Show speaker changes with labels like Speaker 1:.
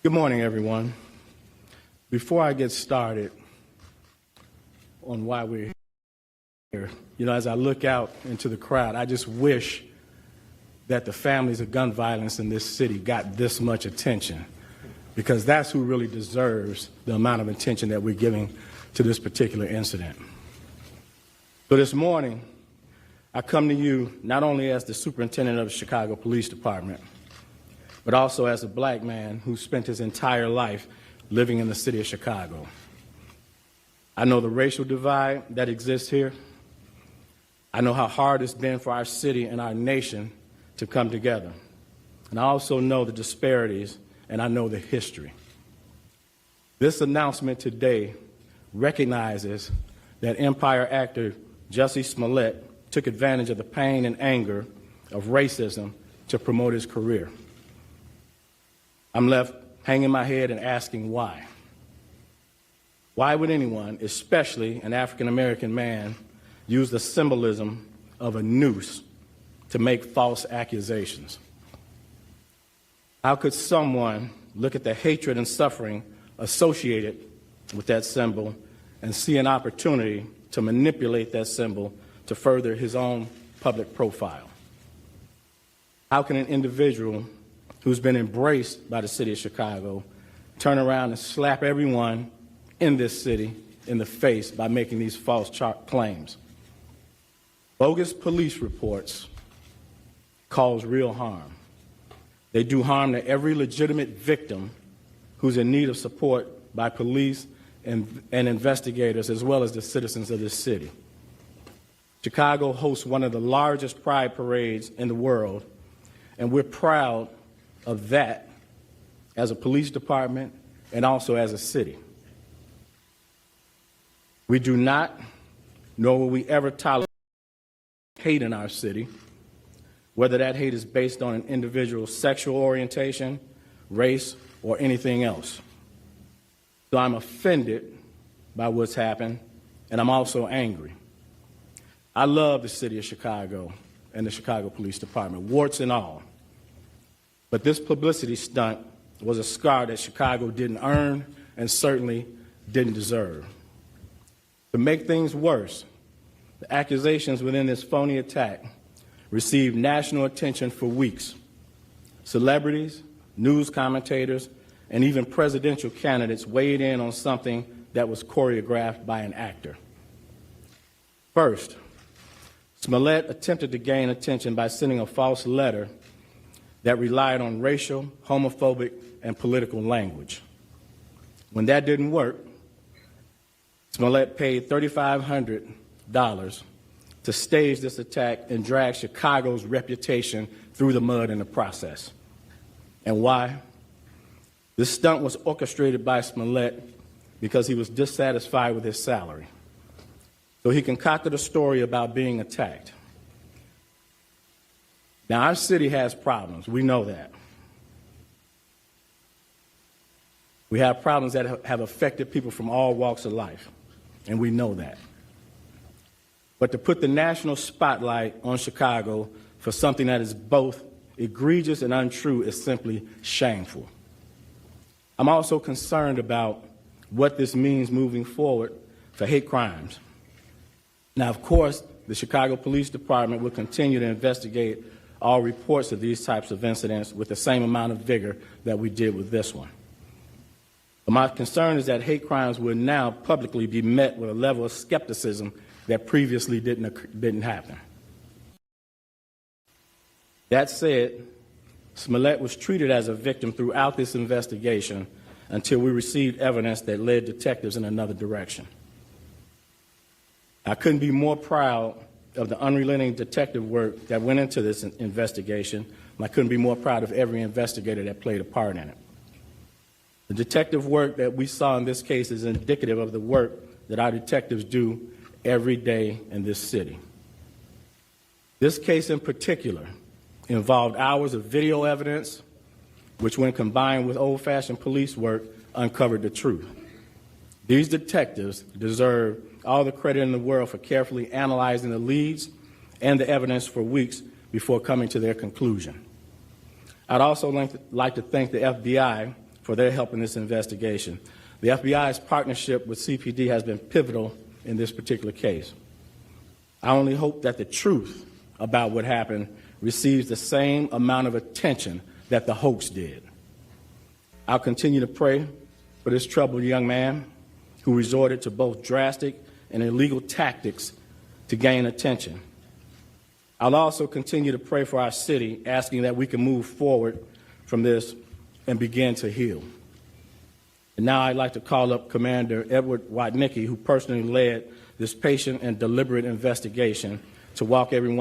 Speaker 1: Good morning, everyone. Before I get started on why we're here, as I look out into the crowd, I just wish that the families of gun violence in this city got this much attention, because that's who really deserves the amount of attention that we're giving to this particular incident. So this morning, I come to you not only as the superintendent of the Chicago Police Department, but also as a black man who spent his entire life living in the city of Chicago. I know the racial divide that exists here. I know how hard it's been for our city and our nation to come together. And I also know the disparities, and I know the history. This announcement today recognizes that Empire actor Jussie Smollett took advantage of the pain and anger of racism to promote his career. I'm left hanging my head and asking why. Why would anyone, especially an African-American man, use the symbolism of a noose to make false accusations? How could someone look at the hatred and suffering associated with that symbol and see an opportunity to manipulate that symbol to further his own public profile? How can an individual who's been embraced by the city of Chicago turn around and slap everyone in this city in the face by making these false claims? Bogus police reports cause real harm. They do harm to every legitimate victim who's in need of support by police and investigators, as well as the citizens of this city. Chicago hosts one of the largest pride parades in the world, and we're proud of that as a police department and also as a city. We do not, nor will we ever tolerate hate in our city, whether that hate is based on an individual's sexual orientation, race, or anything else. So I'm offended by what's happened, and I'm also angry. I love the city of Chicago and the Chicago Police Department, warts and all. But this publicity stunt was a scar that Chicago didn't earn and certainly didn't deserve. To make things worse, the accusations within this phony attack received national attention for weeks. Celebrities, news commentators, and even presidential candidates weighed in on something that was choreographed by an actor. First, Smollett attempted to gain attention by sending a false letter that relied on racial, homophobic, and political language. When that didn't work, Smollett paid $3,500 to stage this attack and drag Chicago's reputation through the mud in the process. And why? This stunt was orchestrated by Smollett because he was dissatisfied with his salary. So he concocted a story about being attacked. Now, our city has problems. We know that. We have problems that have affected people from all walks of life, and we know that. But to put the national spotlight on Chicago for something that is both egregious and untrue is simply shameful. I'm also concerned about what this means moving forward for hate crimes. Now, of course, the Chicago Police Department will continue to investigate all reports of these types of incidents with the same amount of vigor that we did with this one. But my concern is that hate crimes will now publicly be met with a level of skepticism that previously didn't happen. That said, Smollett was treated as a victim throughout this investigation until we received evidence that led detectives in another direction. I couldn't be more proud of the unrelenting detective work that went into this investigation, and I couldn't be more proud of every investigator that played a part in it. The detective work that we saw in this case is indicative of the work that our detectives do every day in this city. This case in particular involved hours of video evidence, which when combined with old-fashioned police work, uncovered the truth. These detectives deserve all the credit in the world for carefully analyzing the leads and the evidence for weeks before coming to their conclusion. I'd also like to thank the FBI for their help in this investigation. The FBI's partnership with CPD has been pivotal in this particular case. I only hope that the truth about what happened receives the same amount of attention that the hoax did. I'll continue to pray for this troubled young man who resorted to both drastic and illegal tactics to gain attention. I'll also continue to pray for our city, asking that we can move forward from this and begin to heal. And now I'd like to call up Commander Edward Watnicki, who personally led this patient and deliberate investigation, to walk everyone